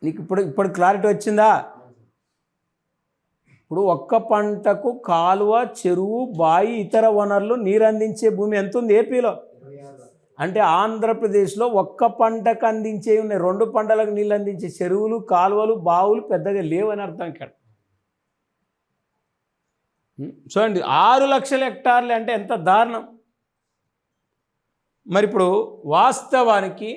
నీకు ఇప్పుడు క్లారిటీ వచ్చిందా? ఇప్పుడు ఒక్క పంటకు కాలువ, చెరువు, బావి, ఇతర వనరులు నీరు అందించే భూమి ఎంత ఉంది ఏపీలో? అంటే ఆంధ్రప్రదేశ్లో ఒక్క పంటకు అందించే ఉన్నాయి, 2 పంటలకు నీళ్ళు అందించే చెరువులు, కాలువలు, బావులు పెద్దగా లేవని అర్థం ఇక్కడ. చూడండి 6 లక్షల హెక్టార్లు అంటే ఎంత దారుణం. మరి ఇప్పుడు వాస్తవానికి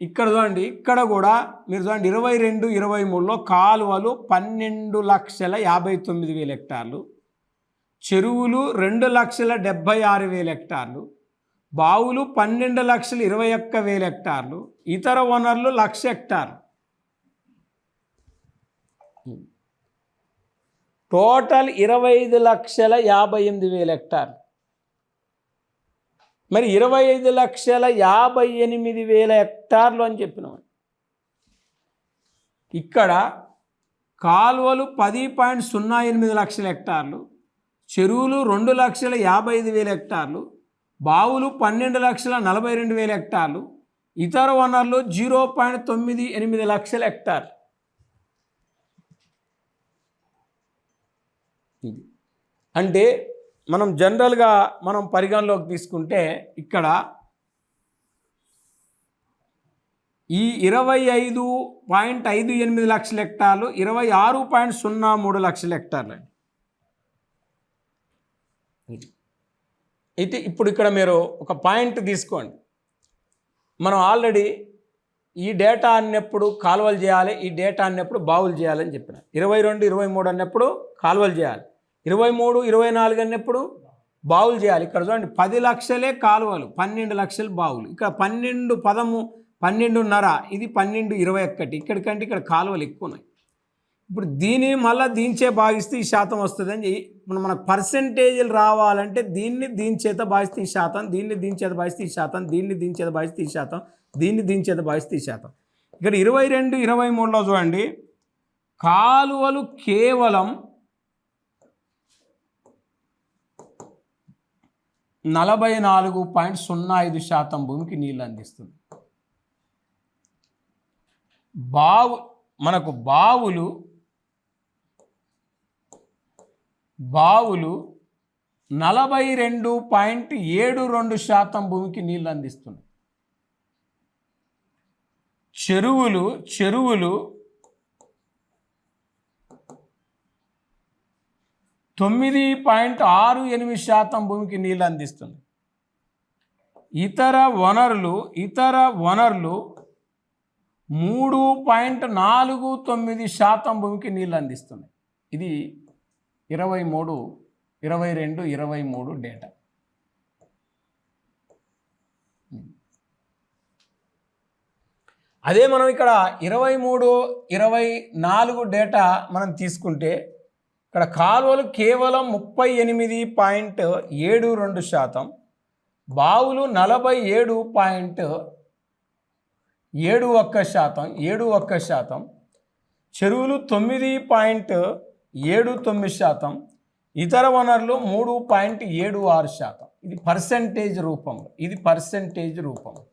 ఇక్కడ చూడండి, ఇక్కడ కూడా మీరు చూడండి 22-23లో కాలువలు 12,59,000 హెక్టార్లు, చెరువులు 2,76,000 హెక్టార్లు, బావులు 12,21,000 హెక్టార్లు, ఇతర వనరులు 1,00,000 హెక్టార్లు. టోటల్ 25,58,000 హెక్టార్లు. మరి 25,58,000 హెక్టార్లు అని చెప్పినాం. ఇక్కడ కాలువలు 10.08 లక్షల హెక్టార్లు, చెరువులు 2,55,000 హెక్టార్లు, బావులు 12,42,000 హెక్టార్లు, ఇతర వనరులు 0.98 లక్షల హెక్టార్లు. అంటే మనం జనరల్గా మనం పరిగణలోకి తీసుకుంటే ఇక్కడ ఈ 25.58 లక్షల హెక్టార్లు 26.03 లక్షల హెక్టార్లు అండి. అయితే ఇప్పుడు ఇక్కడ మీరు ఒక పాయింట్ తీసుకోండి. మనం ఆల్రెడీ ఈ డేటా అన్నప్పుడు కాలువలు చేయాలి, ఈ డేటా అన్నప్పుడు బావులు చేయాలని చెప్పిన. 22-23 అన్నప్పుడు కాలువలు చేయాలి, 23-24 అన్నప్పుడు బావులు చేయాలి. ఇక్కడ చూడండి 10 లక్షలే కాలువలు, 12 లక్షలు బావులు. ఇక్కడ 12.5 ఇది 12-21. ఇక్కడికంటే ఇక్కడ కాలువలు ఎక్కువ ఉన్నాయి. ఇప్పుడు దీన్ని మళ్ళీ దీంచే భాగిస్తే ఈ శాతం వస్తుందని ఇప్పుడు మనకు పర్సెంటేజీలు రావాలంటే దీన్ని దీని చేత భాగిస్తే ఈ శాతం, దీన్ని దీని చేత భాగిస్తే ఈ శాతం, దీన్ని దీని చేత భాగిస్తే ఈ శాతం, దీన్ని దీని చేత భాగిస్తే ఈ శాతం. ఇక్కడ 22-23లో చూడండి కాలువలు కేవలం 44.05% భూమికి నీళ్ళు అందిస్తుంది. మనకు బావులు 42.72% భూమికి నీళ్ళు అందిస్తుంది. చెరువులు 9.68% భూమికి నీళ్ళు అందిస్తుంది. ఇతర వనరులు 3.49% భూమికి నీళ్ళు అందిస్తున్నాయి. ఇది 22-23 డేటా. అదే మనం ఇక్కడ 23-24 డేటా మనం తీసుకుంటే ఇక్కడ కాలువలు కేవలం 38.72%, బావులు 47.71%, చెరువులు 9.79%, ఇతర వనరులు 3.76%. ఇది పర్సెంటేజ్ రూపంలో,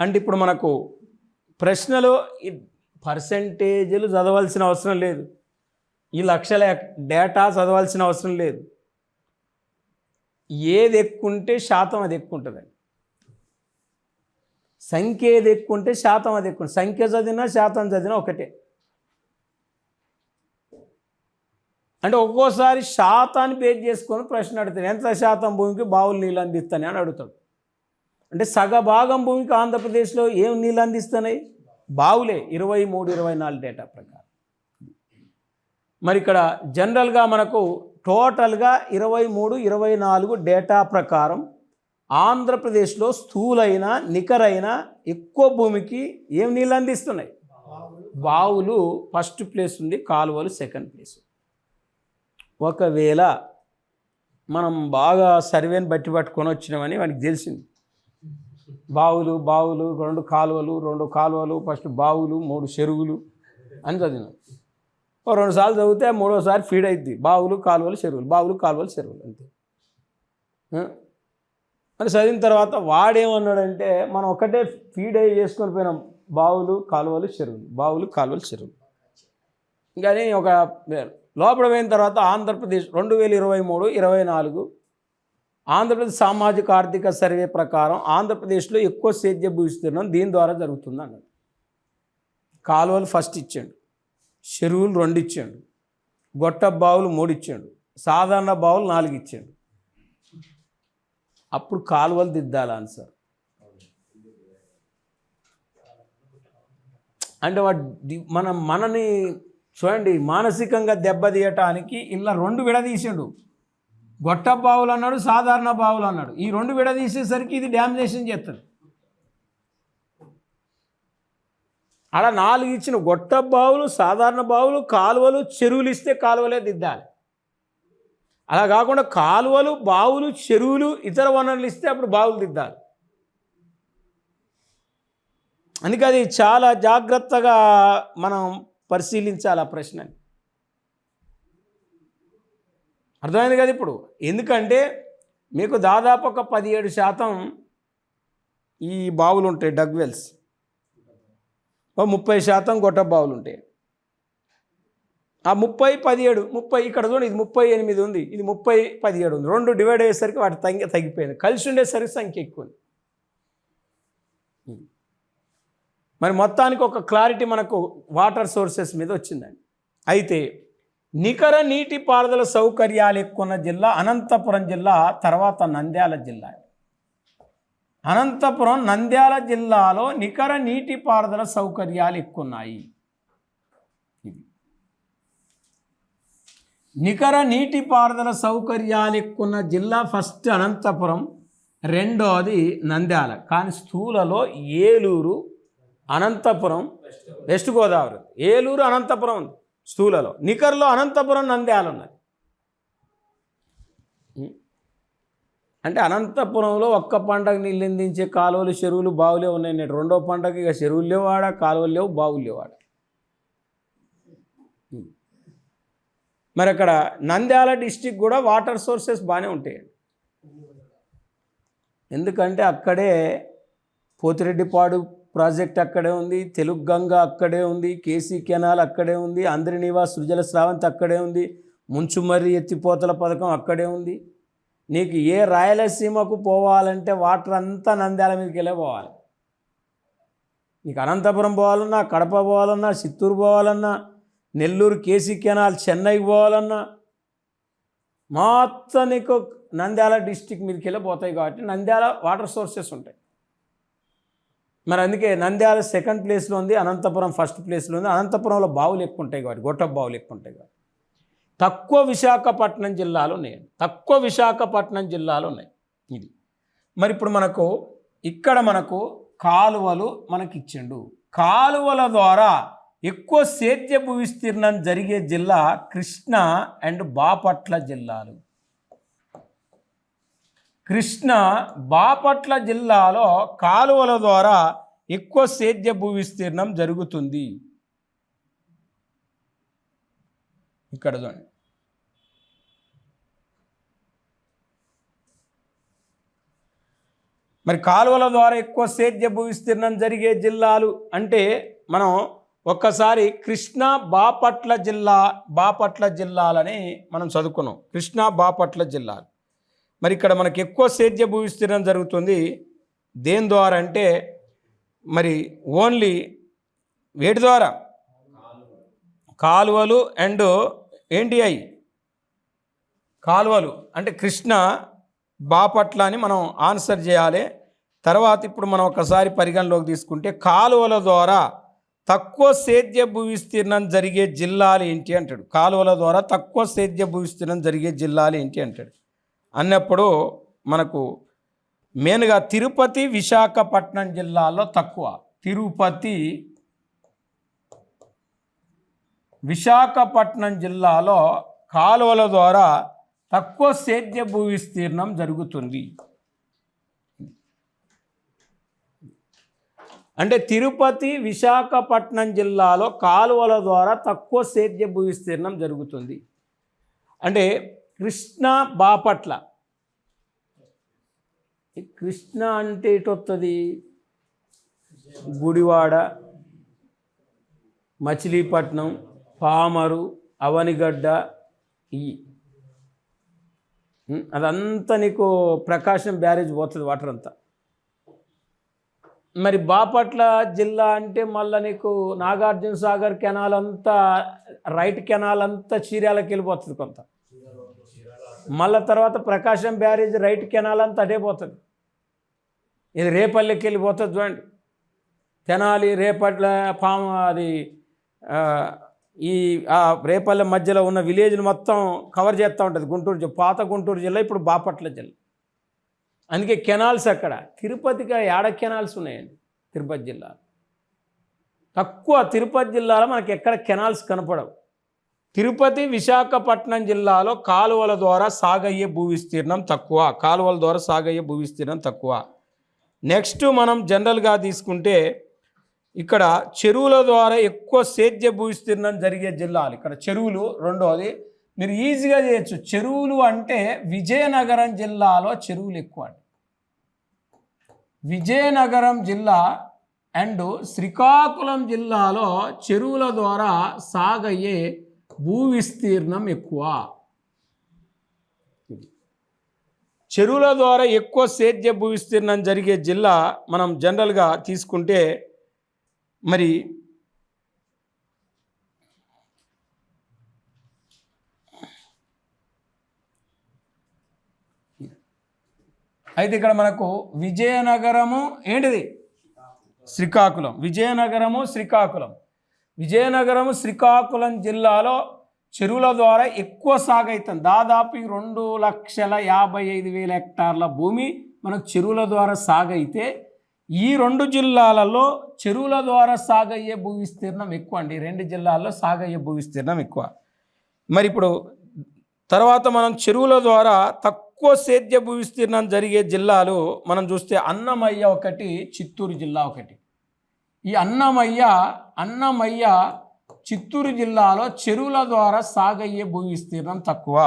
అంటే ఇప్పుడు మనకు ప్రశ్నలో పర్సెంటేజీలు చదవాల్సిన అవసరం లేదు, ఈ లక్షల డేటా చదవాల్సిన అవసరం లేదు. ఏది ఎక్కువ ఉంటే శాతం అది ఎక్కువ ఉంటుందండి. సంఖ్య ఏది ఎక్కువ ఉంటే శాతం అది ఎక్కువ. సంఖ్య చదివినా శాతం చదివినా ఒకటే. అంటే ఒక్కోసారి శాతాన్ని బేస్ చేసుకొని ప్రశ్న అడుగుతాడు, ఎంత శాతం భూమికి బావులు నీళ్ళు అందిస్తాయి అని అడుగుతాడు. అంటే సగభాగం భూమికి ఆంధ్రప్రదేశ్లో ఏం నీళ్ళు అందిస్తున్నాయి? బావులే. 23-24 డేటా ప్రకారం. మరి ఇక్కడ జనరల్గా మనకు టోటల్గా 23-24 డేటా ప్రకారం ఆంధ్రప్రదేశ్లో స్థూలైన నికరైన ఎక్కువ భూమికి ఏం నీళ్ళు అందిస్తున్నాయి? బావులు ఫస్ట్ ప్లేస్ ఉంది, కాలువలు సెకండ్ ప్లేస్. ఒకవేళ మనం బాగా సర్వేని పట్టుకొని వచ్చినామని వానికి తెలిసింది, బావులు 2 కాలువలు ఫస్ట్ బావులు 3 చెరువులు అని చదివినాం. 2 సార్లు చదివితే 3వ సారి ఫీడ్ అవుతుంది, బావులు కాలువలు చెరువులు అంతే. అని చదివిన తర్వాత వాడేమన్నాడంటే మనం ఒకటే ఫీడ్ అయ్యి చేసుకొని పోయినాం, బావులు కాలువలు చెరువులు, బావులు కాలువలు చెరువులు. కానీ ఒక లోపల పోయిన తర్వాత ఆంధ్రప్రదేశ్ 2023-24 ఆంధ్రప్రదేశ్ సామాజిక ఆర్థిక సర్వే ప్రకారం ఆంధ్రప్రదేశ్లో ఎక్కువ సేద్య భూ విస్తీర్ణం దీని ద్వారా జరుగుతుంది అన్నాడు. కాలువలు ఫస్ట్ ఇచ్చాడు, చెరువులు 2 ఇచ్చాడు, గొట్ట బావులు 3 ఇచ్చాడు, సాధారణ బావులు 4 ఇచ్చాడు. అప్పుడు కాలువలు దిద్దాలని సార్. అంటే మనని చూడండి మానసికంగా దెబ్బతీయటానికి ఇలా 2 విడదీసాడు. గొట్ట బావులు అన్నాడు, సాధారణ బావులు అన్నాడు. ఈ 2 విడదీసేసరికి ఇది డామినేషన్ చేస్తుంది. అలా 4 ఇచ్చిన గొట్ట బావులు, సాధారణ బావులు, కాలువలు, చెరువులు ఇస్తే కాలువలే దిద్దాలి. అలా కాకుండా కాలువలు, బావులు, చెరువులు, ఇతర వనరులు ఇస్తే అప్పుడు బావులు దిద్దాలి. అందుకే అది చాలా జాగ్రత్తగా మనం పరిశీలించాలి ఆ ప్రశ్నని. అర్థమైంది కదా ఇప్పుడు? ఎందుకంటే మీకు దాదాపు ఒక 17% ఈ బావులు ఉంటాయి, డగ్వెల్స్. 30% గొట్ట బావులు ఉంటాయి. ఆ 30, 17, 30 ఇక్కడ చూడండి, ఇది 38 ఉంది, ఇది 30, 17 ఉంది. 2 డివైడ్ అయ్యేసరికి వాటి తగ్గిపోయింది. కలిసి ఉండేసరికి సంఖ్య ఎక్కువ ఉంది. మరి మొత్తానికి ఒక క్లారిటీ మనకు వాటర్ సోర్సెస్ మీద వచ్చిందండి. అయితే నికర నీటిపారుదల సౌకర్యాలు ఎక్కువ ఉన్న జిల్లా అనంతపురం జిల్లా, తర్వాత నంద్యాల జిల్లా. అనంతపురం, నంద్యాల జిల్లాలో నికర నీటిపారుదల సౌకర్యాలు ఎక్కువ ఉన్నాయి. నికర నీటిపారుదల సౌకర్యాలు ఎక్కువ ఉన్న జిల్లా ఫస్ట్ అనంతపురం, రెండోది నంద్యాల. కానీ స్థూలలో ఏలూరు, అనంతపురం, వెస్ట్ గోదావరి. ఏలూరు, అనంతపురం ఉంది స్థూలలో. నికర్లో అనంతపురం, నంద్యాల ఉన్నది. అంటే అనంతపురంలో ఒక్క పంటకు నీళ్ళు అందించే కాలువలు, చెరువులు, బావులే ఉన్నాయి. రెండో పంటకి ఇక చెరువులు లేవాడ, కాలువలు లేవు, బావులు లేవాడ. మరి అక్కడ నంద్యాల డిస్టిక్ కూడా వాటర్ సోర్సెస్ బాగానే ఉంటాయండి. ఎందుకంటే అక్కడే పోతిరెడ్డిపాడు ప్రాజెక్ట్ అక్కడే ఉంది, తెలుగు గంగ అక్కడే ఉంది, కేసీ కెనాల్ అక్కడే ఉంది, ఆంధ్రనివాస్ సృజల స్రావంతి అక్కడే ఉంది, ముంచుమర్రి ఎత్తిపోతల పథకం అక్కడే ఉంది. నీకు ఏ రాయలసీమకు పోవాలంటే వాటర్ అంతా నంద్యాల మీదకి వెళ్ళే పోవాలి. నీకు అనంతపురం పోవాలన్నా, కడప పోవాలన్నా, చిత్తూరు పోవాలన్నా, నెల్లూరు కేసీ కెనాల్ చెన్నైకి పోవాలన్నా మొత్తం నీకు నంద్యాల డిస్టిక్ మీదకి వెళ్ళి పోతాయి. కాబట్టి నంద్యాల వాటర్ సోర్సెస్ ఉంటాయి. మరి అందుకే నంద్యాల సెకండ్ ప్లేస్లో ఉంది, అనంతపురం ఫస్ట్ ప్లేస్లో ఉంది. అనంతపురంలో బావులు ఎక్కువ ఉంటాయి కాబట్టి, గొట్ట బావులు ఎక్కువ ఉంటాయి కాబట్టి. తక్కువ విశాఖపట్నం జిల్లాలో ఉన్నాయి, తక్కువ విశాఖపట్నం జిల్లాలో ఉన్నాయి. ఇది మరి ఇప్పుడు మనకు కాలువలు మనకిచ్చిండు. కాలువల ద్వారా ఎక్కువ సేద్య భూ విస్తీర్ణం జరిగే జిల్లా కృష్ణా అండ్ బాపట్ల జిల్లాలు. కృష్ణా, బాపట్ల జిల్లాలో కాలువల ద్వారా ఎక్కువ సేద్య భూ విస్తీర్ణం జరుగుతుంది. ఇక్కడ చూడండి, మరి కాలువల ద్వారా ఎక్కువ సేద్య భూ విస్తీర్ణం జరిగే జిల్లాలు అంటే మనం ఒక్కసారి కృష్ణా, బాపట్ల జిల్లాలని మనం చదువుకున్నాం. కృష్ణా, బాపట్ల జిల్లాలు. మరి ఇక్కడ మనకి ఎక్కువ సేద్య భూ విస్తీర్ణం జరుగుతుంది దేని ద్వారా అంటే మరి ఓన్లీ వేటి ద్వారా? కాలువలు అండ్ ఏంటి అయి కాలువలు అంటే కృష్ణా, బాపట్ల అని మనం ఆన్సర్ చేయాలి. తర్వాత ఇప్పుడు మనం ఒకసారి పరిగణలోకి తీసుకుంటే కాలువల ద్వారా తక్కువ సేద్య భూ విస్తీర్ణం జరిగే జిల్లాలు ఏంటి అంటాడు. కాలువల ద్వారా తక్కువ సేద్య భూ విస్తీర్ణం జరిగే జిల్లాలు ఏంటి అంటాడు. అన్నప్పుడు మనకు మెయిన్గా తిరుపతి, విశాఖపట్నం జిల్లాల్లో తక్కువ. తిరుపతి, విశాఖపట్నం జిల్లాలో కాలువల ద్వారా తక్కువ సేద్య భూ విస్తీర్ణం జరుగుతుంది. అంటే తిరుపతి, విశాఖపట్నం జిల్లాలో కాలువల ద్వారా తక్కువ సేద్య భూ విస్తీర్ణం జరుగుతుంది. అంటే కృష్ణా, బాపట్ల ఈ కృష్ణ అంటే ఎటు వస్తుంది? గుడివాడ, మచిలీపట్నం, పామరు, అవనిగడ్డ, ఈ అదంతా నీకు ప్రకాశం బ్యారేజ్ పోతుంది వాటర్ అంతా. మరి బాపట్ల జిల్లా అంటే మళ్ళీ నీకు నాగార్జున సాగర్ కెనాల్ అంతా, రైట్ కెనాల్ అంతా చీరాలకి వెళ్ళిపోతుంది కొంత. మళ్ళీ తర్వాత ప్రకాశం బ్యారేజ్ రైట్ కెనాల్ అంతా అటే పోతుంది. ఇది రేపల్లెకి వెళ్ళిపోతుంది చూడండి. తెనాలి, రేపట్ల, అది ఈ రేపల్లె మధ్యలో ఉన్న విలేజ్ని మొత్తం కవర్ చేస్తూ ఉంటుంది. గుంటూరు, పాత గుంటూరు జిల్లా ఇప్పుడు బాపట్ల జిల్లా. అందుకే కెనాల్స్ అక్కడ. తిరుపతికి ఏడ కెనాల్స్ ఉన్నాయండి తిరుపతి జిల్లాలో? తక్కువ. తిరుపతి జిల్లాలో మనకి ఎక్కడ కెనాల్స్ కనపడవు. తిరుపతి, విశాఖపట్నం జిల్లాలో కాలువల ద్వారా సాగయ్యే భూ విస్తీర్ణం తక్కువ. కాలువల ద్వారా సాగయ్యే భూ విస్తీర్ణం తక్కువ. నెక్స్ట్ మనం జనరల్గా తీసుకుంటే ఇక్కడ చెరువుల ద్వారా ఎక్కువ సేద్య భూ విస్తీర్ణం జరిగే జిల్లాలు. ఇక్కడ చెరువులు రెండోది. మీరు ఈజీగా చేయొచ్చు. చెరువులు అంటే విజయనగరం జిల్లాలో చెరువులు ఎక్కువ అండి. విజయనగరం జిల్లా అండ్ శ్రీకాకుళం జిల్లాలో చెరువుల ద్వారా సాగయ్యే భూ విస్తీర్ణం ఎక్కువ. చెరువుల ద్వారా ఎక్కువ సేద్య భూ విస్తీర్ణం జరిగే జిల్లా మనం జనరల్గా తీసుకుంటే మరి అయితే ఇక్కడ మనకు విజయనగరము ఏంటిది? శ్రీకాకుళం. విజయనగరము, శ్రీకాకుళం. విజయనగరము, శ్రీకాకుళం జిల్లాలో చెరువుల ద్వారా ఎక్కువ సాగైతుంది. దాదాపు 2,55,000 హెక్టార్ల భూమి మనకు చెరువుల ద్వారా సాగైతే ఈ రెండు జిల్లాలలో చెరువుల ద్వారా సాగయ్యే భూ విస్తీర్ణం ఎక్కువ అండి. రెండు జిల్లాల్లో సాగయ్యే భూ విస్తీర్ణం ఎక్కువ. మరి ఇప్పుడు తర్వాత మనం చెరువుల ద్వారా తక్కువ సేద్య భూ విస్తీర్ణం జరిగే జిల్లాలు మనం చూస్తే అన్నమయ్య ఒకటి, చిత్తూరు జిల్లా ఒకటి. ఈ అన్నమయ్య చిత్తూరు జిల్లాలో చెరువుల ద్వారా సాగయ్యే భూ విస్తీర్ణం తక్కువ.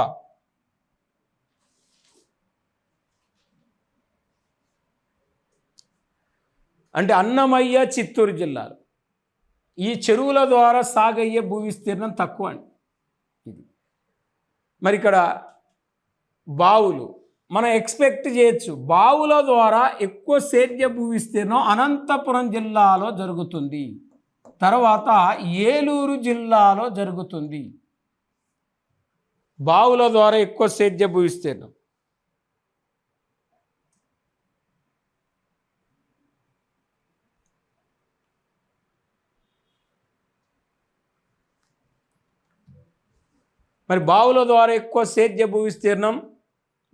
అంటే అన్నమయ్య, చిత్తూరు జిల్లాలో ఈ చెరువుల ద్వారా సాగయ్యే భూ విస్తీర్ణం తక్కువ అండి. ఇది మరి ఇక్కడ బావులు మనం ఎక్స్పెక్ట్ చేయొచ్చు. బావుల ద్వారా ఎక్కువ సేద్య భూ విస్తీర్ణం అనంతపురం జిల్లాలో జరుగుతుంది. తర్వాత ఏలూరు జిల్లాలో జరుగుతుంది. బావుల ద్వారా ఎక్కువ సేద్య భూ విస్తీర్ణం. మరి బావుల ద్వారా ఎక్కువ సేద్య భూ విస్తీర్ణం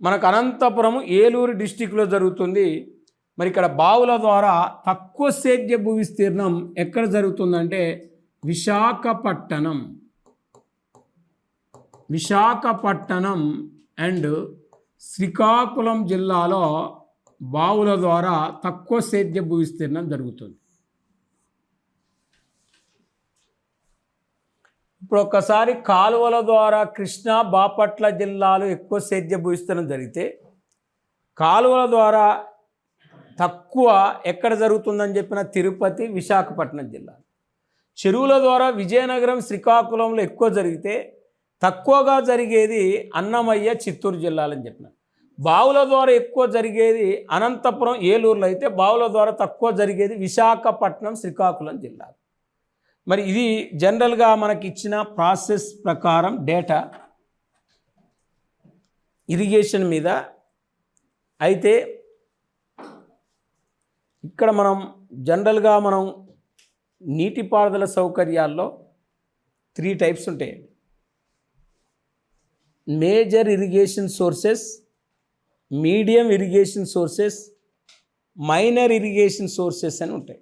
మనకు అనంతపురం, ఏలూరు డిస్టిక్లో జరుగుతుంది. మరి ఇక్కడ బావుల ద్వారా తక్కువ సేద్య భూ విస్తీర్ణం ఎక్కడ జరుగుతుందంటే విశాఖపట్నం అండ్ శ్రీకాకుళం జిల్లాలో బావుల ద్వారా తక్కువ సేద్య భూ విస్తీర్ణం జరుగుతుంది. ఇప్పుడు ఒక్కసారి కాలువల ద్వారా కృష్ణా, బాపట్ల జిల్లాలో ఎక్కువ సేద్య భూ విస్తీర్ణం జరిగితే కాలువల ద్వారా తక్కువ ఎక్కడ జరుగుతుందని చెప్పిన తిరుపతి, విశాఖపట్నం జిల్లా. చెరువుల ద్వారా విజయనగరం, శ్రీకాకుళంలో ఎక్కువ జరిగితే తక్కువగా జరిగేది అన్నమయ్య, చిత్తూరు జిల్లాలని చెప్పిన. బావుల ద్వారా ఎక్కువ జరిగేది అనంతపురం, ఏలూరులో అయితే బావుల ద్వారా తక్కువ జరిగేది విశాఖపట్నం, శ్రీకాకుళం జిల్లా. మరి ఇది జనరల్గా మనకి ఇచ్చిన ప్రాసెస్ ప్రకారం డేటా ఇరిగేషన్ మీద. అయితే ఇక్కడ మనం జనరల్గా నీటిపారుదల సౌకర్యాల్లో 3 టైప్స్ ఉంటాయండి. Major irrigation sources, medium irrigation sources, minor irrigation sources అని ఉంటాయి.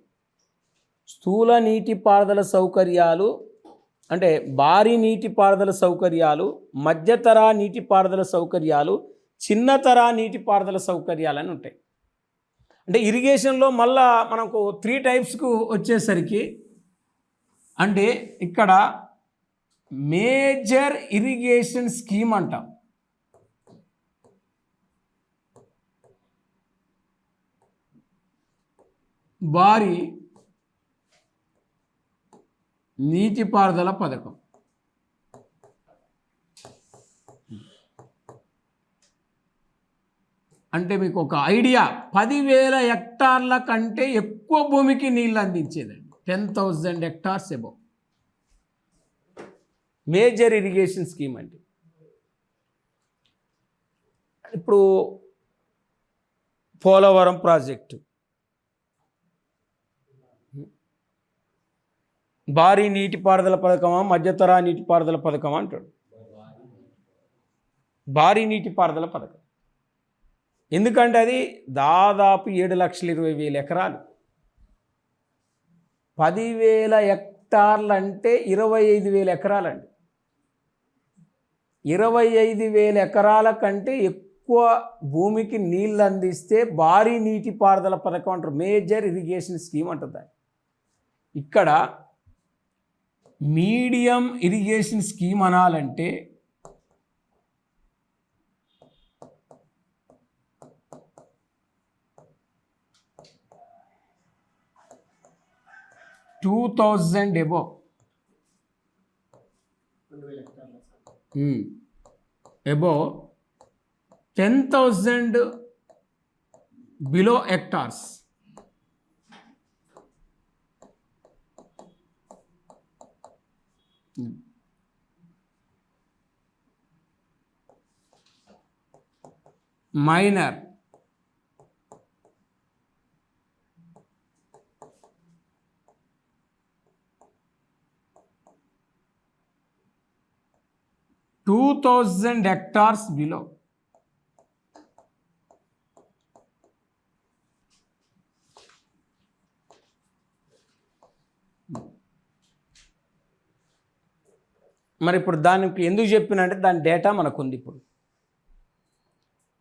స్థూల నీటిపారుదల సౌకర్యాలు అంటే భారీ నీటిపారుదల సౌకర్యాలు, మధ్యతర నీటిపారుదల సౌకర్యాలు, చిన్నతర నీటిపారుదల సౌకర్యాలు అని ఉంటాయి. అంటే ఇరిగేషన్లో మళ్ళా మనకు 3 టైప్స్కు వచ్చేసరికి అంటే ఇక్కడ మేజర్ ఇరిగేషన్ స్కీమ్ అంటాం. భారీ నీటిపారుదల పథకం. అంటే మీకు ఒక ఐడియా, 10,000 హెక్టార్ల కంటే ఎక్కువ భూమికి నీళ్ళు అందించేదండి. 10,000 hectares above major irrigation scheme అంటే. ఇప్పుడు పోలవరం ప్రాజెక్టు భారీ నీటిపారుదల పథకమా, మధ్యతరా నీటిపారుదల పథకమా అంటాడు. భారీ నీటిపారుదల పథకం. ఎందుకంటే అది దాదాపు 7,20,000 ఎకరాలు. 10,000 హెక్టార్లు అంటే 25,000 ఎకరాలండి. 25,000 ఎకరాల కంటే ఎక్కువ భూమికి నీళ్ళు అందిస్తే భారీ నీటిపారుదల పథకం అంటారు. మేజర్ ఇరిగేషన్ స్కీమ్ అంటుంది. ఇక్కడ medium irrigation scheme అనాలంటే $2,000 above 10,000 below hectares. Minor. $2,000 hectares below. మరి ఇప్పుడు దానికి ఎందుకు చెప్పినంటే దాని డేటా మనకుంది. ఇప్పుడు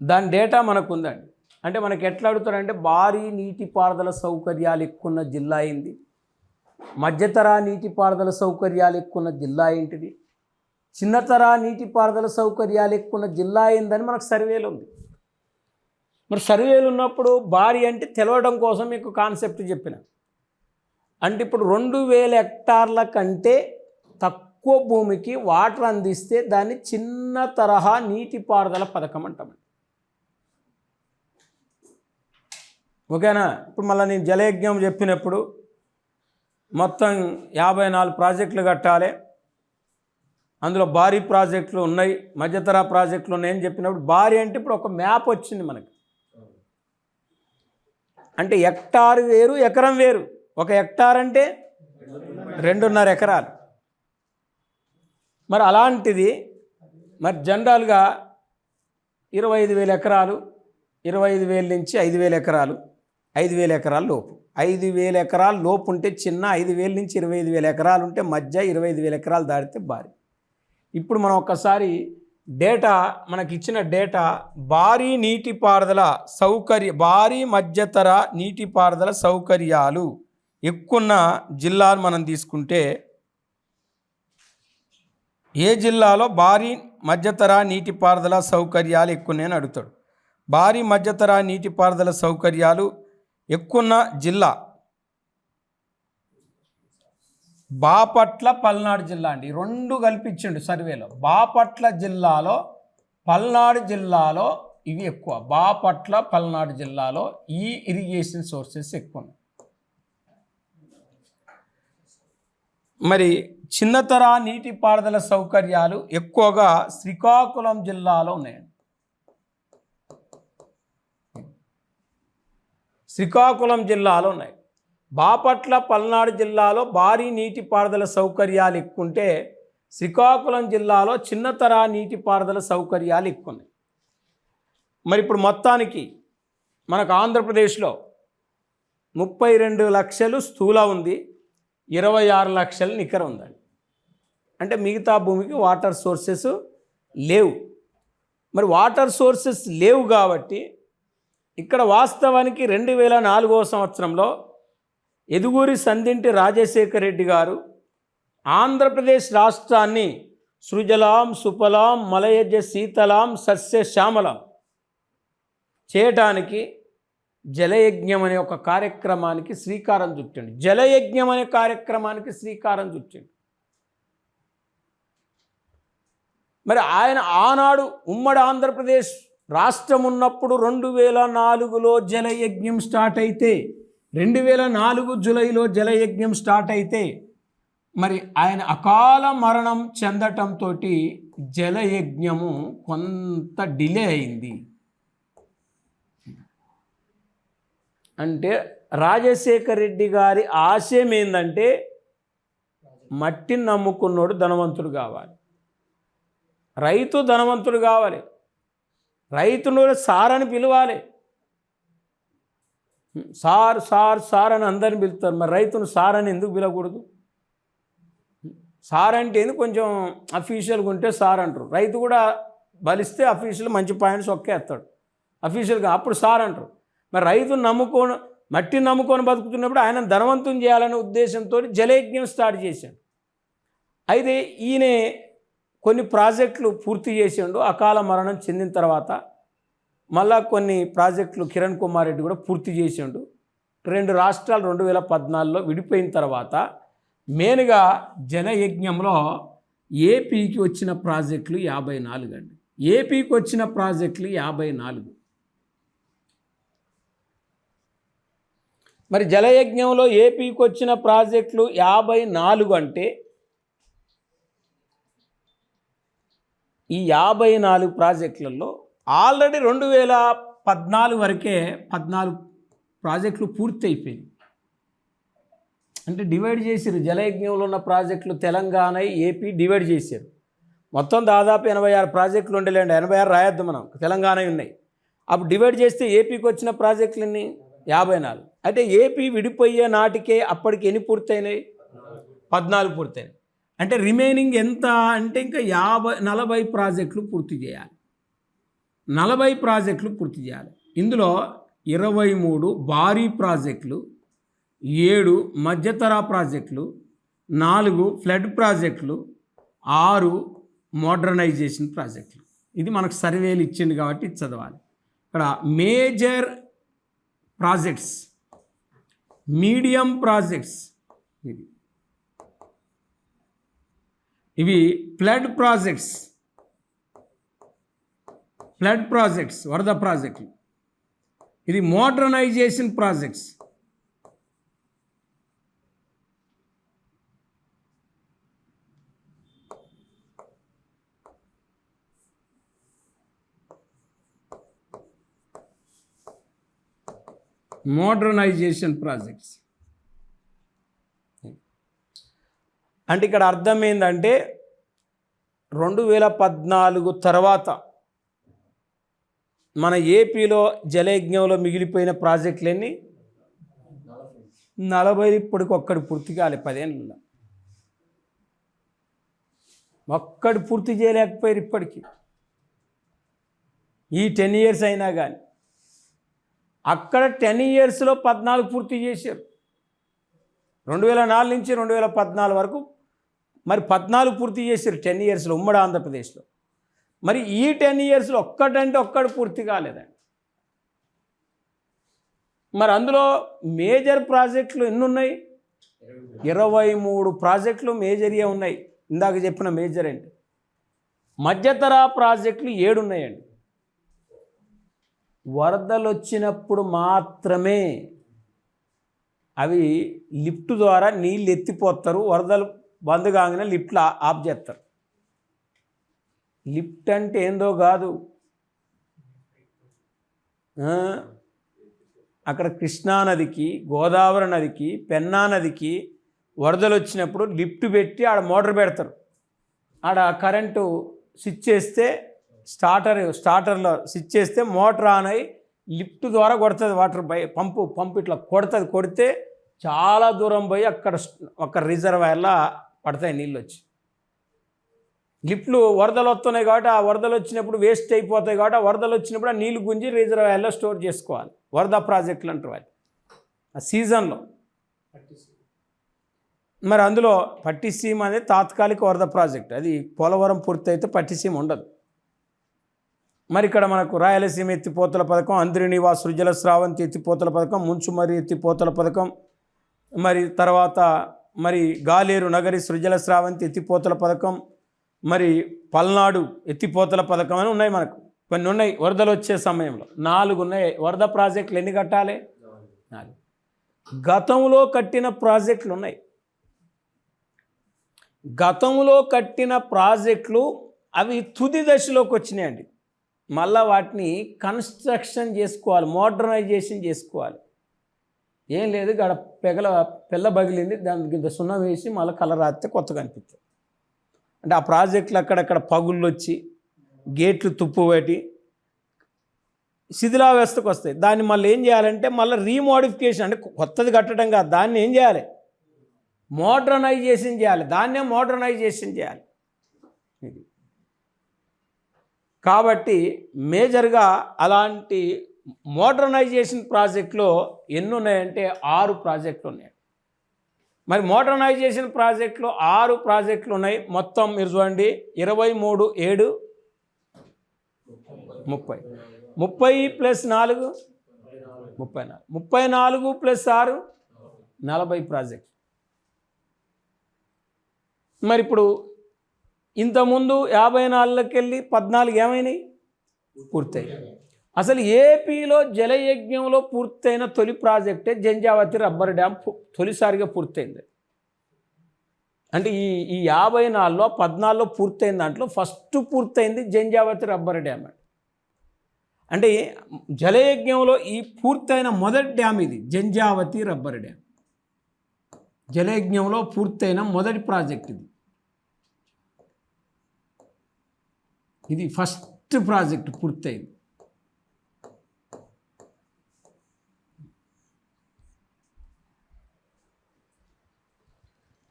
దాని డేటా మనకుందండి. అంటే మనకి ఎట్లా అడుగుతారంటే భారీ నీటిపారుదల సౌకర్యాలు ఎక్కువ జిల్లా ఏంది, మధ్యతరా నీటిపారుదల సౌకర్యాలు ఎక్కువ జిల్లా ఏంటిది, చిన్నతరా నీటిపారుదల సౌకర్యాలు ఎక్కువ జిల్లా ఏందని మనకు సర్వేలు ఉంది. మరి సర్వేలు ఉన్నప్పుడు భారీ అంటే తెలవడం కోసం మీకు కాన్సెప్ట్ చెప్పిన. అంటే ఇప్పుడు 2,000 హెక్టార్ల కంటే తక్కువ భూమికి వాటర్ అందిస్తే దాన్ని చిన్న తరహా నీటిపారుదల పథకం అంటామండి. ఓకేనా? ఇప్పుడు మళ్ళీ నేను జలయజ్ఞం చెప్పినప్పుడు మొత్తం 54 ప్రాజెక్టులు కట్టాలి, అందులో భారీ ప్రాజెక్టులు ఉన్నాయి, మధ్యతరా ప్రాజెక్టులు ఉన్నాయని చెప్పినప్పుడు భారీ అంటే ఇప్పుడు ఒక మ్యాప్ వచ్చింది మనకి. అంటే హెక్టార్ వేరు, ఎకరం వేరు. ఒక హెక్టార్ అంటే 2.5 ఎకరాలు. మరి అలాంటిది మరి జనరల్గా 25,000 ఎకరాలు, 25,000 నుంచి 5,000 ఎకరాలు, 5,000 ఎకరాల లోపు. 5,000 ఎకరాల లోపు ఉంటే చిన్న, 5,000 నుంచి 25,000 ఎకరాలు ఉంటే మధ్య, 25,000 ఎకరాలు దాటితే భారీ. ఇప్పుడు మనం ఒక్కసారి డేటా, మనకి ఇచ్చిన డేటా భారీ నీటిపారుదల భారీ మధ్యతర నీటిపారుదల సౌకర్యాలు ఎక్కువ జిల్లాలు మనం తీసుకుంటే ఏ జిల్లాలో భారీ మధ్యతర నీటిపారుదల సౌకర్యాలు ఎక్కువనే అడుగుతాడు. భారీ మధ్యతర నీటిపారుదల సౌకర్యాలు ఎక్కువ జిల్లా బాపట్ల, పల్నాడు జిల్లా అండి. 2 కల్పించండు సర్వేలో. బాపట్ల జిల్లాలో, పల్నాడు జిల్లాలో ఇవి ఎక్కువ. బాపట్ల, పల్నాడు జిల్లాలో ఈ ఇరిగేషన్ సోర్సెస్ ఎక్కువ. మరి చిన్నతర నీటిపారుదల సౌకర్యాలు ఎక్కువగా శ్రీకాకుళం జిల్లాలో ఉన్నాయండి. శ్రీకాకుళం జిల్లాలో ఉన్నాయి. బాపట్ల, పల్నాడు జిల్లాలో భారీ నీటిపారుదల సౌకర్యాలు ఎక్కువ ఉంటే శ్రీకాకుళం జిల్లాలో చిన్నతర నీటిపారుదల సౌకర్యాలు ఎక్కువ ఉన్నాయి. మరి ఇప్పుడు మొత్తానికి మనకు ఆంధ్రప్రదేశ్లో 32 లక్షలు స్థూల ఉంది, 26 లక్షలు నికర ఉందండి. అంటే మిగతా భూమికి వాటర్ సోర్సెస్ లేవు. మరి వాటర్ సోర్సెస్ లేవు కాబట్టి ఇక్కడ వాస్తవానికి 2004వ సంవత్సరంలో ఎదుగూరి సందింటి రాజశేఖర రెడ్డి గారు ఆంధ్రప్రదేశ్ రాష్ట్రాన్ని సృజలాం, సుఫలాం, మలయజ శీతలాం, సస్యశ్యామలం చేయటానికి జలయజ్ఞం అనే ఒక కార్యక్రమానికి శ్రీకారం చుట్టిండు. జలయజ్ఞం అనే కార్యక్రమానికి శ్రీకారం చుట్టిండు. మరి ఆయన ఆనాడు ఉమ్మడి ఆంధ్రప్రదేశ్ రాష్ట్రం ఉన్నప్పుడు 2004లో జలయజ్ఞం స్టార్ట్ అయితే 2004 జూలైలో జలయజ్ఞం స్టార్ట్ అయితే మరి ఆయన అకాల మరణం చెందటంతో జలయజ్ఞము కొంత డిలే అయింది. అంటే రాజశేఖర్ రెడ్డి గారి ఆశయం ఏంటంటే మట్టిని నమ్ముకున్నోడు ధనవంతుడు కావాలి, రైతు ధనవంతుడు కావాలి, రైతును సార్ అని పిలవాలి. సార్ సార్ సార్ అని అందరిని పిలుస్తారు, మరి రైతును సార్ అని ఎందుకు పిలవకూడదు? సార్ అంటే ఏంది, కొంచెం అఫీషియల్గా ఉంటే సార్ అంటారు. రైతు కూడా బలిస్తే అఫీషియల్ మంచి పాయింట్స్ ఒక్కేస్తాడు అఫీషియల్గా, అప్పుడు సార్ అంటారు. మరి రైతును నమ్ముకొని మట్టిని నమ్ముకొని బతుకుతున్నప్పుడు ఆయన ధనవంతం చేయాలనే ఉద్దేశంతో జలయజ్ఞం స్టార్ట్ చేశాడు. అయితే ఈయన కొన్ని ప్రాజెక్టులు పూర్తి చేసిండు. అకాల మరణం చెందిన తర్వాత మళ్ళా కొన్ని ప్రాజెక్టులు కిరణ్ కుమార్ రెడ్డి కూడా పూర్తి చేసిండు. 2 రాష్ట్రాలు 2014లో విడిపోయిన తర్వాత మెయిన్గా జలయజ్ఞంలో ఏపీకి వచ్చిన ప్రాజెక్టులు 54 అండి. ఏపీకి వచ్చిన ప్రాజెక్టులు 54. మరి జలయజ్ఞంలో ఏపీకి వచ్చిన ప్రాజెక్టులు 54 అంటే ఈ 54 ప్రాజెక్టులలో ఆల్రెడీ 2014 వరకే 14 ప్రాజెక్టులు పూర్తి అయిపోయింది. అంటే డివైడ్ చేశారు. జలయజ్ఞంలో ఉన్న ప్రాజెక్టులు తెలంగాణ ఏపీ డివైడ్ చేశారు. మొత్తం దాదాపు 86 ప్రాజెక్టులు ఉండలేండి, 86 రాయొద్దు మనం, తెలంగాణ ఉన్నాయి. అప్పుడు డివైడ్ చేస్తే ఏపీకి వచ్చిన ప్రాజెక్టులన్నీ 54. అయితే ఏపీ విడిపోయే నాటికే అప్పటికి ఎన్ని పూర్తయినాయి? 14 పూర్తయినాయి. అంటే రిమైనింగ్ ఎంత అంటే ఇంకా 40 ప్రాజెక్టులు పూర్తి చేయాలి. 40 ప్రాజెక్టులు పూర్తి చేయాలి. ఇందులో 23 భారీ ప్రాజెక్టులు, 7 మధ్యతరా ప్రాజెక్టులు, 4 ఫ్లడ్ ప్రాజెక్టులు, 6 మోడర్నైజేషన్ ప్రాజెక్టులు. ఇది మనకు సర్వేలు ఇచ్చింది కాబట్టి ఇది చదవాలి. ఇక్కడ మేజర్ ప్రాజెక్ట్స్, మీడియం ప్రాజెక్ట్స్, ఇవి ఫ్లడ్ ప్రాజెక్ట్స్ వరద ప్రాజెక్టులు. ఇది మోడర్నైజేషన్ ప్రాజెక్ట్స్. మోడర్నైజేషన్ ప్రాజెక్ట్స్ అంటే ఇక్కడ అర్థం ఏంటంటే 2014 తర్వాత మన ఏపీలో జలయజ్ఞంలో మిగిలిపోయిన ప్రాజెక్టులన్నీ 40. ఇప్పటికి ఒక్కడి పూర్తి కాలే 10 ఏళ్ళలో. ఒక్కడు పూర్తి చేయలేకపోయారు ఇప్పటికీ. ఈ 10 years అయినా కానీ అక్కడ 10 yearsలో 14 పూర్తి చేశారు. 2004 నుంచి 2014 వరకు మరి 14 పూర్తి చేశారు 10 yearsలో ఉమ్మడి ఆంధ్రప్రదేశ్లో. మరి ఈ 10 yearsలో ఒక్కడు పూర్తి కాలేదండి. మరి అందులో మేజర్ ప్రాజెక్టులు ఎన్ని ఉన్నాయి? 23 ప్రాజెక్టులు మేజర్గా ఉన్నాయి. ఇందాక చెప్పిన మేజర్ అంటే మధ్యతరా ప్రాజెక్టులు 7 ఉన్నాయండి. వరదలు వచ్చినప్పుడు మాత్రమే అవి లిఫ్ట్ ద్వారా నీళ్ళు ఎత్తిపోతారు. వరదలు బంద్ కాగానే లిఫ్ట్లు ఆఫ్ చేస్తారు. లిఫ్ట్ అంటే ఏందో కాదు, అక్కడ కృష్ణానదికి, గోదావరి నదికి, పెన్నా నదికి వరదలు వచ్చినప్పుడు లిఫ్ట్ పెట్టి ఆడ మోటార్ పెడతారు. ఆడ కరెంటు స్విచ్ చేస్తే స్టార్టర్లో స్విచ్ చేస్తే మోటార్ ఆన్ అయ్యి లిఫ్ట్ ద్వారా కొడుతుంది. వాటర్ పంపు ఇట్లా కొడుతుంది. కొడితే చాలా దూరం పోయి అక్కడ ఒక రిజర్వాయర్లా పడతాయి నీళ్ళు వచ్చి. లిఫ్ట్లు వరదలు వస్తున్నాయి కాబట్టి ఆ వరదలు వచ్చినప్పుడు వేస్ట్ అయిపోతాయి కాబట్టి ఆ వరదలు వచ్చినప్పుడు ఆ నీళ్ళు గుంజి రిజర్వాయర్లో స్టోర్ చేసుకోవాలి. వరద ప్రాజెక్టులు అంటారు వాళ్ళు ఆ సీజన్లో. మరి అందులో పట్టిసీమ అనేది తాత్కాలిక వరద ప్రాజెక్ట్. అది పోలవరం పూర్తి అయితే పట్టిసీమ ఉండదు. మరి ఇక్కడ మనకు రాయలసీమ ఎత్తిపోతల పథకం, అంద్రినివా సృజల స్రావంతి ఎత్తిపోతల పథకం, ముంచుమర్రి ఎత్తిపోతల పథకం, మరి తర్వాత మరి గాలేరు నగరి సృజల స్రావంతి ఎత్తిపోతల పథకం, మరి పల్నాడు ఎత్తిపోతల పథకం అని ఉన్నాయి. మనకు కొన్ని ఉన్నాయి. వరదలు వచ్చే సమయంలో 4 ఉన్నాయి. వరద ప్రాజెక్టులు ఎన్ని కట్టాలి? 4. గతంలో కట్టిన ప్రాజెక్టులు ఉన్నాయి. గతంలో కట్టిన ప్రాజెక్టులు అవి తుది దశలోకి వచ్చినాయండి. మళ్ళీ వాటిని కన్స్ట్రక్షన్ చేసుకోవాలి, మోడర్నైజేషన్ చేసుకోవాలి. ఏం లేదు, గడ పెళ్ళ బగిలింది, దానికి ఇంత సున్నం వేసి మళ్ళీ కలర్ రాస్తే కొత్తగా అనిపిస్తుంది. అంటే ఆ ప్రాజెక్టులు అక్కడక్కడ పగుళ్ళు వచ్చి గేట్లు తుప్పు పెట్టి శిథిలావస్థకు వస్తాయి. దాన్ని మళ్ళీ ఏం చేయాలంటే మళ్ళీ రీమోడిఫికేషన్, అంటే కొత్తది కట్టడం కాదు, దాన్ని ఏం చేయాలి? మోడర్నైజేషన్ చేయాలి. దాన్నే మోడర్నైజేషన్ చేయాలి. కాబట్టి మేజర్గా అలాంటి మోడర్నైజేషన్ ప్రాజెక్టులో ఎన్ని ఉన్నాయంటే 6 ప్రాజెక్టులు ఉన్నాయి. మరి మోడర్నైజేషన్ ప్రాజెక్టులో 6 ప్రాజెక్టులు ఉన్నాయి. మొత్తం మీరు చూడండి, 23, 7, 30. 30 + 4 34. 34 + 6 40 ప్రాజెక్ట్. మరి ఇప్పుడు ఇంతకుముందు 54కి వెళ్ళి 14 ఏమైనాయి? పూర్తయ్యాయి. అసలు ఏపీలో జలయజ్ఞంలో పూర్తయిన తొలి ప్రాజెక్టే జంజావతి రబ్బర్ డ్యామ్ తొలిసారిగా పూర్తయింది. అంటే ఈ 54లో 14లో పూర్తయిన దాంట్లో ఫస్ట్ పూర్తయింది జంజావతి రబ్బర్ డ్యామ్. అంటే జలయజ్ఞంలో ఈ పూర్తయిన మొదటి డ్యామ్ ఇది జంజావతి రబ్బర్ డ్యామ్. జలయజ్ఞంలో పూర్తయిన మొదటి ప్రాజెక్ట్ ఇది ఫస్ట్ ప్రాజెక్ట్ పూర్తయింది.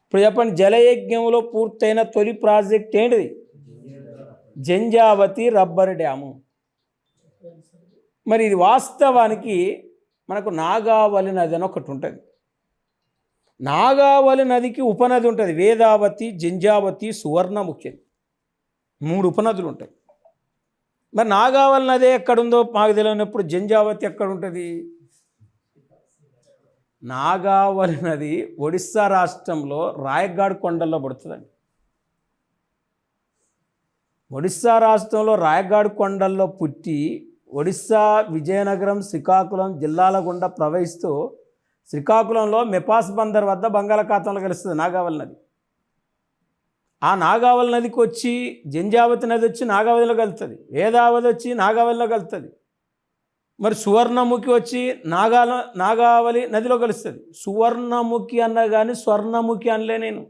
ఇప్పుడు చెప్పండి, జలయజ్ఞంలో పూర్తయిన తొలి ప్రాజెక్ట్ ఏంటిది? Janjhavathi rubber dam. మరి ఇది వాస్తవానికి మనకు నాగావళి నది అని ఒకటి ఉంటుంది. నాగావళి నదికి ఉపనది ఉంటుంది, వేదావతి, జంజావతి, సువర్ణముఖి, 3 ఉపనదులు ఉంటాయి. మరి నాగావళి నది ఎక్కడుందో మాకు తెలియనప్పుడు జంజావతి ఎక్కడ ఉంటుంది? నాగావళి నది ఒడిస్సా రాష్ట్రంలో రాయగఢ్ కొండల్లో పడుతుందండి. ఒడిస్సా రాష్ట్రంలో రాయగఢ్ కొండల్లో పుట్టి ఒడిస్సా, విజయనగరం, శ్రీకాకుళం జిల్లాల గుండా ప్రవహిస్తూ శ్రీకాకుళంలో మెపాస్ బందర్ వద్ద బంగాళాఖాతంలో కలుస్తుంది నాగావళి నది. ఆ నాగావళి నదికి వచ్చి జంజావతి నది వచ్చి నాగావళిలో కలుస్తుంది, వేదావతి వచ్చి నాగావళిలో కలుస్తుంది. మరి సువర్ణముఖి వచ్చి నాగావళి నదిలో కలుస్తుంది. సువర్ణముఖి అన్నా కానీ స్వర్ణముఖి అనలే నేను.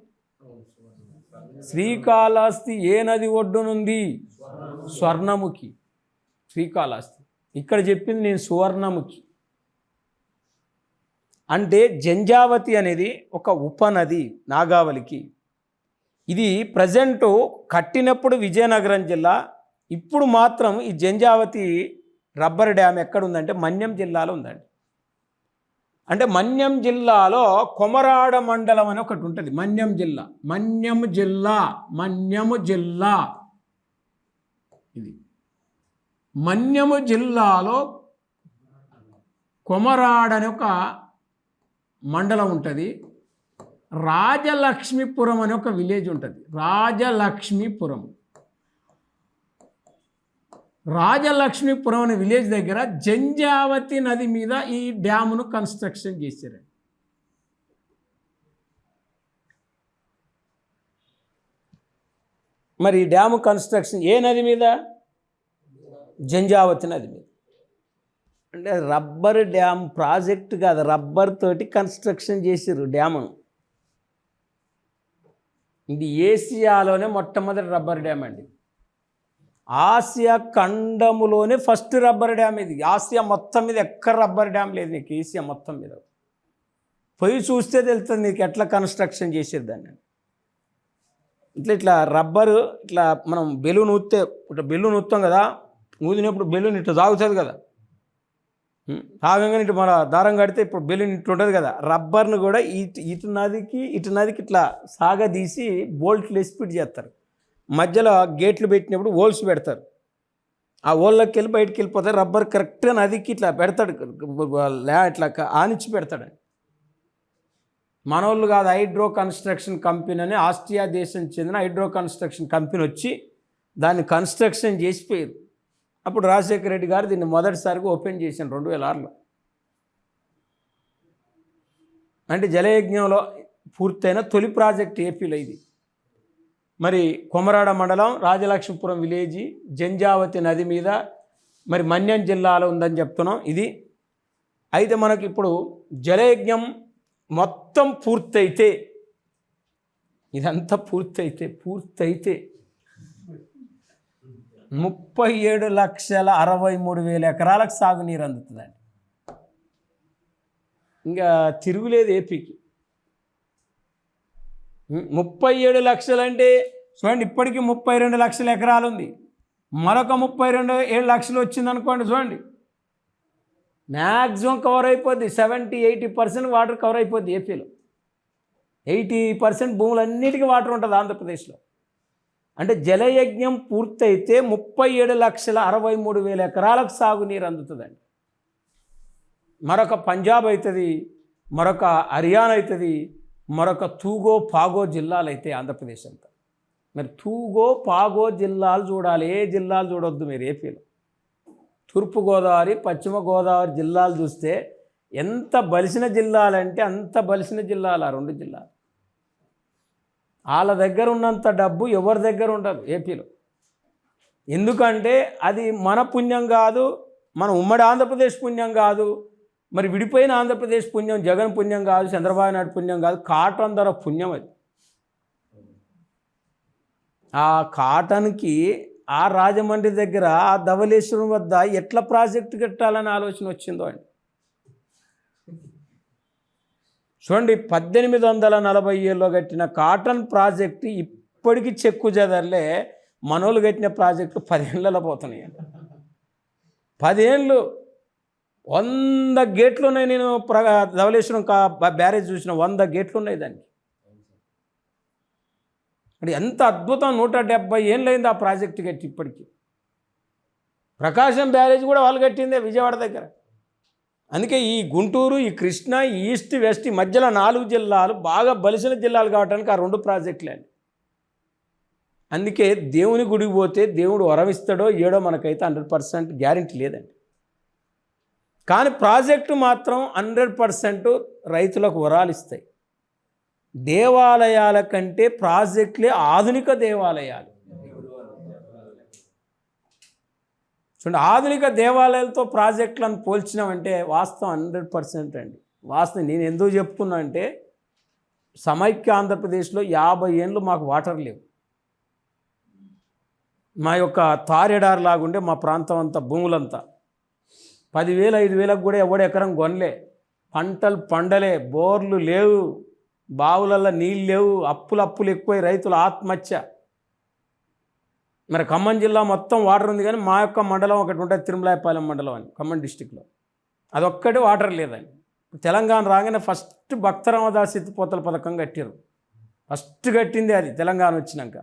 శ్రీకాళహస్తి ఏ నది ఒడ్డునుంది? స్వర్ణముఖి. శ్రీకాళహస్తి. ఇక్కడ చెప్పింది నేను సువర్ణముఖి. అంటే జంజావతి అనేది ఒక ఉపనది నాగావళికి. ఇది ప్రజెంటు కట్టినప్పుడు విజయనగరం జిల్లా, ఇప్పుడు మాత్రం ఈ జంజావతి రబ్బర్ డ్యామ్ ఎక్కడుందంటే మన్యం జిల్లాలో ఉందండి. అంటే మన్యం జిల్లాలో కొమరాడ మండలం అని ఒకటి ఉంటుంది. మన్యం జిల్లా ఇది మన్యము జిల్లాలో కొమరాడ అని ఒక మండలం ఉంటుంది. రాజలక్ష్మీపురం అనే ఒక విలేజ్ ఉంటుంది. రాజలక్ష్మీపురం అనే విలేజ్ దగ్గర జంజావతి నది మీద ఈ డ్యామును కన్స్ట్రక్షన్ చేశారండి. మరి ఈ డ్యాము కన్స్ట్రక్షన్ ఏ నది మీద? జంజావతి నది మీద. అంటే రబ్బర్ డ్యామ్ ప్రాజెక్ట్ కాదు, రబ్బర్ తోటి కన్స్ట్రక్షన్ చేసారు డ్యామును. ఇది ఏసియాలోనే మొట్టమొదటి రబ్బర్ డ్యామ్ అండి. ఆసియా ఖండములోనే ఫస్ట్ రబ్బర్ డ్యామ్ ఇది. ఆసియా మొత్తం మీద ఎక్కడ రబ్బర్ డ్యామ్ లేదు నీకు. ఏసియా మొత్తం మీద పోయి చూస్తే తెలుస్తుంది నీకు ఎట్లా కన్స్ట్రక్షన్ చేసేది దాన్ని. ఇట్లా రబ్బరు ఇట్లా మనం బెలూన్ ఊస్తే ఇట్లా బెలూన్ ఊస్తాం కదా, ఊదినప్పుడు బెలూన్ ఇట్లా తాగుతుంది కదా, తాగంగానే ఇటు మన దారం కడితే ఇప్పుడు బెలూన్ ఇట్లా ఉంటుంది కదా. రబ్బర్ను కూడా ఇటు నదికి ఇట్లా సాగదీసి బోల్ట్లు వేసి ఫిట్ చేస్తారు. మధ్యలో గేట్లు పెట్టినప్పుడు హోల్స్ పెడతారు. ఆ ఓళ్ళకి వెళ్ళి బయటికి వెళ్ళిపోతే రబ్బర్ కరెక్ట్గా నదికి ఇట్లా పెడతాడు, ఇట్లా ఆనిచ్చి పెడతాడు. మనోళ్ళు కాదు, హైడ్రో కన్స్ట్రక్షన్ కంపెనీ అని ఆస్ట్రియా దేశం చెందిన హైడ్రో కన్స్ట్రక్షన్ కంపెనీ వచ్చి దాన్ని కన్స్ట్రక్షన్ చేసిపోయారు. అప్పుడు రాజశేఖర రెడ్డి గారు దీన్ని మొదటిసారిగా ఓపెన్ చేశాను 2006లో. అంటే జలయజ్ఞంలో పూర్తయిన తొలి ప్రాజెక్ట్ ఏపీలో ఇది. మరి కొమరాడ మండలం రాజలక్ష్మీపురం విలేజీ జంజావతి నది మీద మరి మన్యం జిల్లాలో ఉందని చెప్తున్నాం ఇది. అయితే మనకి ఇప్పుడు జలయజ్ఞం మొత్తం పూర్తయితే, ఇదంతా పూర్తయితే 37,63,000 ఎకరాలకు సాగునీరు అందుతుందండి. ఇంకా తిరుగులేదు ఏపీకి. 37 అంటే చూడండి, ఇప్పటికీ 32 లక్షల ఎకరాలు ఉంది. మరొక 32 లక్షలు వచ్చిందనుకోండి, చూడండి మ్యాక్సిమం కవర్ అయిపోద్ది. 70-80% వాటర్ కవర్ అయిపోద్ది ఏపీలో. 80% భూములన్నిటికీ వాటర్ ఉంటుంది ఆంధ్రప్రదేశ్లో. అంటే జలయజ్ఞం పూర్తయితే 37,63,000 ఎకరాలకు సాగునీరు అందుతుందండి. మరొక పంజాబ్ అవుతుంది, మరొక హర్యానా అవుతుంది, మరొక తూగో పాగో జిల్లాలు అయితే ఆంధ్రప్రదేశ్ అంతా. మరి తూగో పాగో జిల్లాలు చూడాలి, ఏ జిల్లాలు చూడొద్దు మీరు ఏపీలో. తూర్పుగోదావరి పశ్చిమ గోదావరి జిల్లాలు చూస్తే ఎంత బలిసిన జిల్లాలంటే అంత బలిసిన జిల్లాలు ఆ 2 జిల్లాలు. వాళ్ళ దగ్గర ఉన్నంత డబ్బు ఎవరి దగ్గర ఉండదు ఏపీలో. ఎందుకంటే అది మన పుణ్యం కాదు, మన ఉమ్మడి ఆంధ్రప్రదేశ్ పుణ్యం కాదు, మరి విడిపోయిన ఆంధ్రప్రదేశ్ పుణ్యం, జగన్ పుణ్యం కాదు, చంద్రబాబు నాయుడు పుణ్యం కాదు, కాటన్ ధర పుణ్యం అది. ఆ కాటన్కి ఆ రాజమండ్రి దగ్గర ఆ ధవళేశ్వరం వద్ద ఎట్లా ప్రాజెక్టు కట్టాలని ఆలోచన వచ్చిందో అండి. చూడండి, 1847లో కట్టిన కాటన్ ప్రాజెక్టు ఇప్పటికీ చెక్కు చెదర్లే. మనోళ్ళు కట్టిన ప్రాజెక్టు 10 ఏళ్ళలో పోతున్నాయి. 10 ఏళ్ళు 100 గేట్లు ఉన్నాయి. నేను ధవళేశ్వరం బ్యారేజ్ చూసిన 100 గేట్లు ఉన్నాయి దానికి. అంటే ఎంత అద్భుతం. 170 ఏళ్ళు అయింది ఆ ప్రాజెక్టు కట్టి ఇప్పటికీ. ప్రకాశం బ్యారేజ్ కూడా వాళ్ళు కట్టిందే విజయవాడ దగ్గర. అందుకే ఈ గుంటూరు, ఈ కృష్ణా, ఈ ఈస్ట్ వెస్ట్, ఈ మధ్యలో 4 జిల్లాలు బాగా బలిసిన జిల్లాలు కావడానికి ఆ 2 ప్రాజెక్టులే అండి. అందుకే దేవుని గుడికి పోతే దేవుడు వరమిస్తాడో ఏడో మనకైతే 100% గ్యారెంటీ లేదండి. కానీ ప్రాజెక్టు మాత్రం 100% రైతులకు వరాలు ఇస్తాయి. దేవాలయాల కంటే ప్రాజెక్టులే ఆధునిక దేవాలయాలు. చూడండి, ఆధునిక దేవాలయాలతో ప్రాజెక్టులను పోల్చినామంటే వాస్తవం 100% అండి. వాస్తవం నేను ఎందుకు చెప్తున్నా అంటే, సమైక్య ఆంధ్రప్రదేశ్లో 50 ఏళ్ళు మాకు వాటర్ లేవు. మా యొక్క తారెడారు లాగుండే మా ప్రాంతం అంతా, భూములంతా 10,000 5,000కు కూడా ఎవడు ఎకరం కొనలే. పంటలు పండలే, బోర్లు లేవు, బావులల్లో నీళ్ళు లేవు, అప్పులు ఎక్కువై రైతుల ఆత్మహత్య. మరి ఖమ్మం జిల్లా మొత్తం వాటర్ ఉంది, కానీ మా యొక్క మండలం ఒకటి ఉంటుంది, తిరుమలాయపాలెం మండలం అని, ఖమ్మం డిస్టిక్లో. అదొక్కటి వాటర్ లేదండి. తెలంగాణ రాగానే ఫస్ట్ భక్తరామదాస్ ఎత్తిపోతల పథకం కట్టారు. ఫస్ట్ కట్టింది అది తెలంగాణ వచ్చినాక.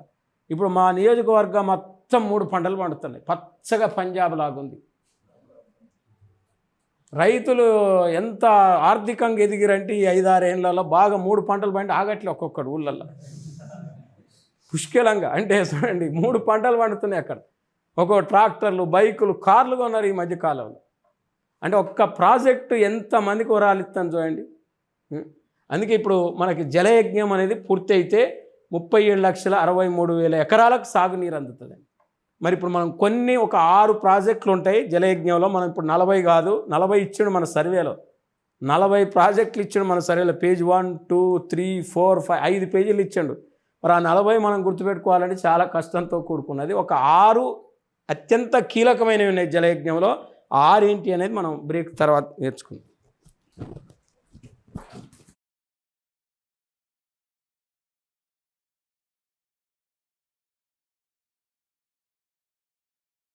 ఇప్పుడు మా నియోజకవర్గం మొత్తం 3 పంటలు పండుతున్నాయి. పచ్చగా పంజాబ్ లాగుంది. రైతులు ఎంత ఆర్థికంగా ఎదిగిరంటే ఈ 5-6 ఏళ్లలో బాగా 3 పంటలు పండి ఆగట్లే ఒక్కొక్కడు ఊళ్ళల్లో పుష్కలంగా. అంటే చూడండి, 3 పంటలు పండుతున్నాయి అక్కడ. ఒక్కొక్క ట్రాక్టర్లు, బైకులు, కార్లు కొన్నారు ఈ మధ్యకాలంలో. అంటే ఒక్క ప్రాజెక్టు ఎంతమందికి వరాలు ఇస్తాను చూడండి. అందుకే ఇప్పుడు మనకి జలయజ్ఞం అనేది పూర్తి అయితే 37,63,000 ఎకరాలకు సాగునీరు అందుతుందండి. మరి ఇప్పుడు మనం ఒక 6 ప్రాజెక్టులు ఉంటాయి జలయజ్ఞంలో. మనం ఇప్పుడు 40 కాదు, 40 ఇచ్చాడు మన సర్వేలో. 40 ప్రాజెక్టులు ఇచ్చాడు మన సర్వేలో. పేజ్ 1, 2, 3, 4, 5 5 పేజీలు ఇచ్చాడు. మరి ఆ 40 మనం గుర్తుపెట్టుకోవాలంటే చాలా కష్టంతో కూడుకున్నది. ఒక 6 అత్యంత కీలకమైనవి ఉన్నాయి జలయజ్ఞంలో. 6 ఏంటి అనేది మనం బ్రేక్ తర్వాత నేర్చుకుందాం.